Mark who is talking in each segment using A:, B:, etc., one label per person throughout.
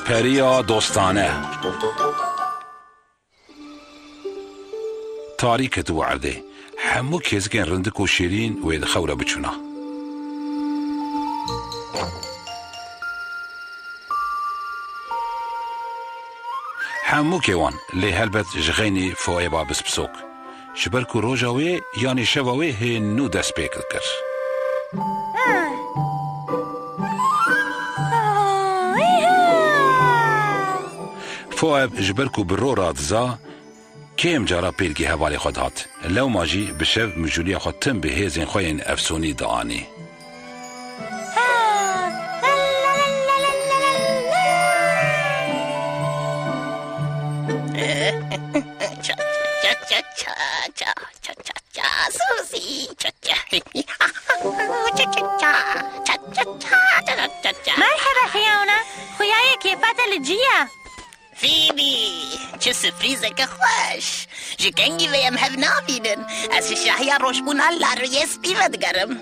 A: پریا دوستانه تاریک دو عرده همو کزگن رندک و شیرین وید خوره بچونا همو کیوان لی هلبت جغینی فوای بابس بسوک شبرکو روژاوی یعنی شواوی هی نو دست پیکل کر فواب جبركو برو رادزا كيم جارا بيلكي هوالي خود هات لو ماجي بشف مجوليا خود تم بهيزين خوين افسوني داني
B: مرحبا خياونا خويايا كيفات الجيه
C: فيبي چه سپریزک خوش جکنگی ویم هف نابینن از شاهیا روش بونا لاروی سپیوت گرم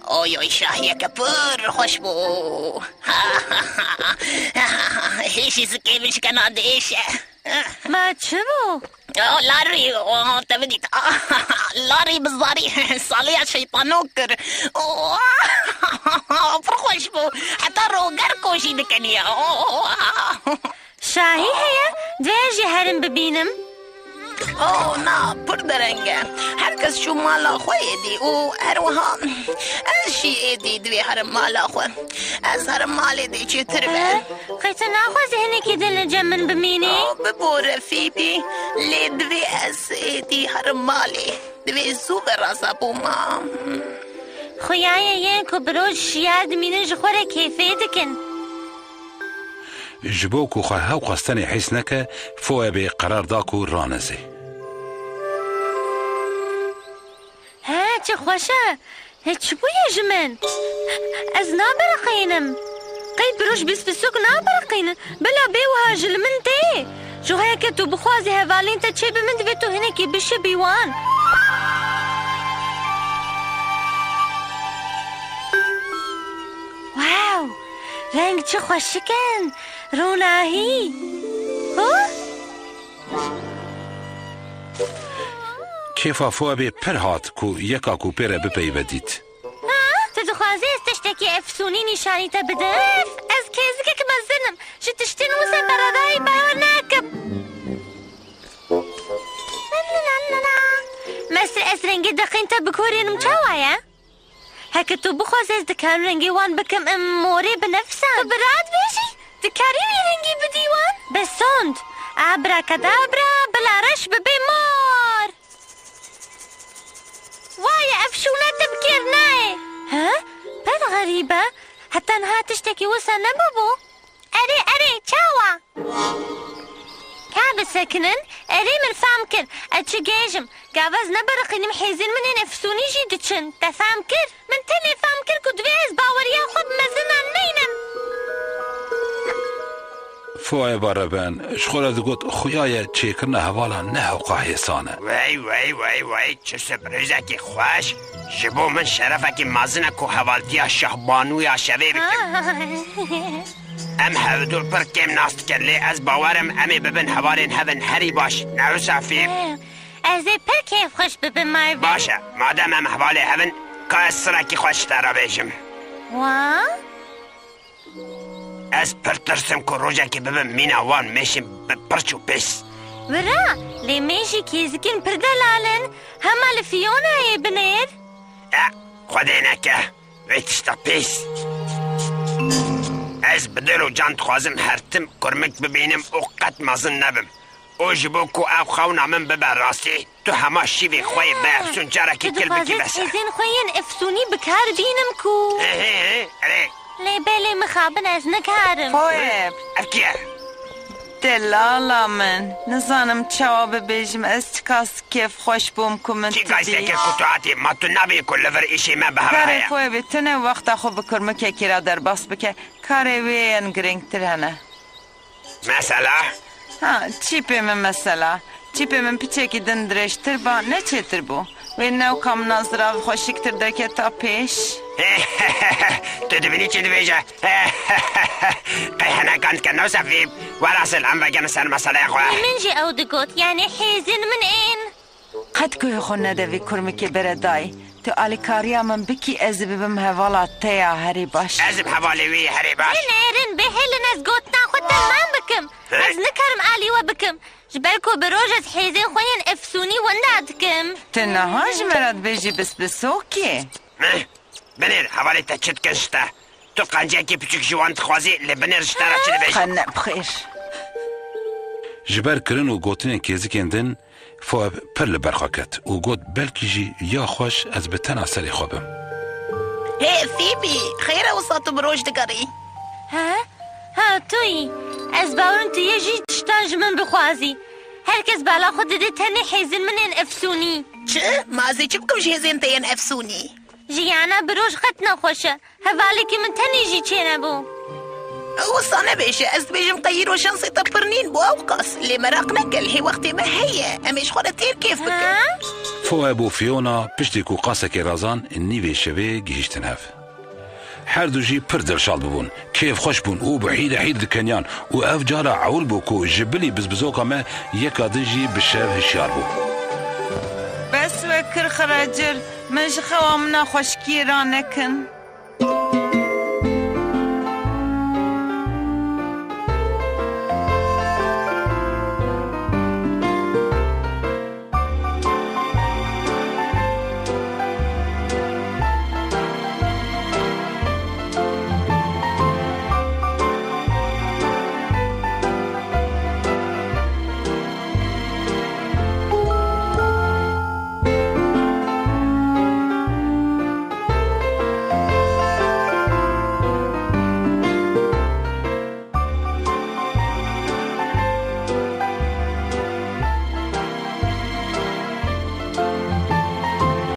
C: اوی شاهیا کپور خوش بو هیشی سکیبش کنادیشه
B: ما چه بو؟
C: لاری تبدیت لاری بزاری سالی شیطانو کر پر خوش بو حتی روگر کوشی دکنیه
B: شاهی هيا دواجي هرم ببینم
C: اوه نا پر درنگه هر کس شو مالا خواه دی او هروها از شیعه دی دوی هرم مالا خواه از هرم مال دی چه تربه
B: قیتا ناخوازی هنه که دل جمن ببینی؟
C: ببور فیبی لی دوی از دی هرم مالی دوی زوب راسا بوما
B: خویایا ین که بروج شیاد مینه جخوره کیفه دکن
A: جبوكو خواهو قستني حسنك فوق بقرار داكو رانزي
B: ها چه خوشه چه بويا جمن از نابرقينم قيد بروش بس بسوق نابرقين بلا بيوها جلمن تي جو هيك تو بخوازي هفالين تشي بمند بيتو هناكي بشي بيوان واو رنگ چه خوشکن روناهی
A: كيفا فوابي پرهات كو يكا كو پيره بپي وديت
B: تدخوازي استشتكي افسوني نشاني تبدف از كيزكك مزنم شتشتين وسي براداي باوناكب مصر از رنگی دقين تبكورين مچاوايا هكا تو بخوازي دكان رنگي وان بكم اموري بنفسا براد بيجي دكاري رنگي بديوان بسوند ابرا كدابرا بلا رش ببيمار وايا افشونا تبكيرناي ها بد غريبة حتى انها تشتكي وسا نبوبو اري تشاوا كعب ساكنن اري من فامكر اتشي جيجم قابز نبرقين محيزين منين افسوني جيدتشن تفامكر من تلي فامكر كدويز باوريا خود مزنان مينم
A: فوای باربن شخوره دو گوت خویای چیکرنه حوالا نه و قاحیسانه
D: وای چه سپریزکی خوش جبو من شرفکی مازنه که حوالتیا شهبانویا شوی بکم ام هودول پر کم ناست کرلی از باورم امی ببن حوالین هون هری باش نو سافیر
B: از پر کیف خوش ببن مروین
D: باشه مادم ام حوالی هون که از سرکی خوش ترا بیشم از پر ترسم که روژه که ببن مین اوان میشیم بپرچو پیس
B: ورا لی میشی کیزکین پر دلالن همه لفیونا ای بنیر
D: خودی نکه ویتشتا پیس از بدل و جان خوازم هرتم کرمک ببینم او قد مازن نبم او جبو کو او خونا من ببر راستی تو همه شیوی خوی به افسون جارکی کل بکی بسه
B: ایزین خوین افسونی بکار بینم کو
D: اره
B: لی بلی مخابن از نکارم
E: فویب
D: افکیه
E: دلالا من نزانم چواب بیجم از تکاس کیف خوش بوم کمن
D: کی گایسته که کتواتی ما تو نبی کلور ایشی من به
E: کار
D: هر
E: فویب تنه وقتا خوب بکرمکه کی را در باس بکه کار وین گرنگ تر هنه
D: مثلا
E: چیپی من مثلا چیپی من پیچه که دندرشتر با نه چیتر بو و نو کم نظره خوشکتر دکه تا پیش
D: تو دبینی چی دویجه قیحنه کند که نو سفیب وراسل ام بگن سر مسئله خواه
B: من جي او دقوت يعني حيزن من این
E: قد گوی خو ندوی کرمی که بره دای تو آلیکاریا من بکی از ببم هوالا تیا هری باش
D: ازم حوالوی هری باش
B: نارن بهلن از گوتنا خود تمام بكم از نكرم آلي وبكم جبالكو بروجة حيزن خوين افسوني وندادكم
E: تنهاج مراد بیجی بس بسوکی
D: بنیر حوالی تا چت کنشتا تو قنجه که پچک جوان تخوازی لبنیر شتارا چی دبیج
E: خنه بخیر
A: جبر کرن و گوتنین کێزیکێن دن فۆ پڕ لە بەرخە کەت و گوت بەلکیژی یا خۆش ئەس بە تەنها سەری خۆ بم
C: هي فيبي خير وصلت بروج دقري
B: ها توي از باورم تو يجي تشتانج من بخوازي هركز بالا خود دي تاني حيزن من ان افسوني
C: چه مازي چه بكم جهزين تين افسوني
B: جيانا بروج خطنا خوشه هفالكي من تاني جي چينا بو
C: وصانا بيشا از بيجم قير وشنصي تبرنين بو اوقاس اللي مراقنا قال هي وقتي ما هي اميش خورتير كيف بكم
A: فۆ بۆ فیۆنا پشتێک و قاسێکی ڕازان نیوێ شەوێ گەیشتن هەف هەردووژی پڕ دڵشاد ببوون کێف خۆش بوون و بەحیرە حیر دکەنیان و ئەف جارە عەول بوو کۆ ji bilî bizbizokame yeka din jî bi şev hişyar bû
E: بس وکر خراجر من جخوا منا خوشکی را نکن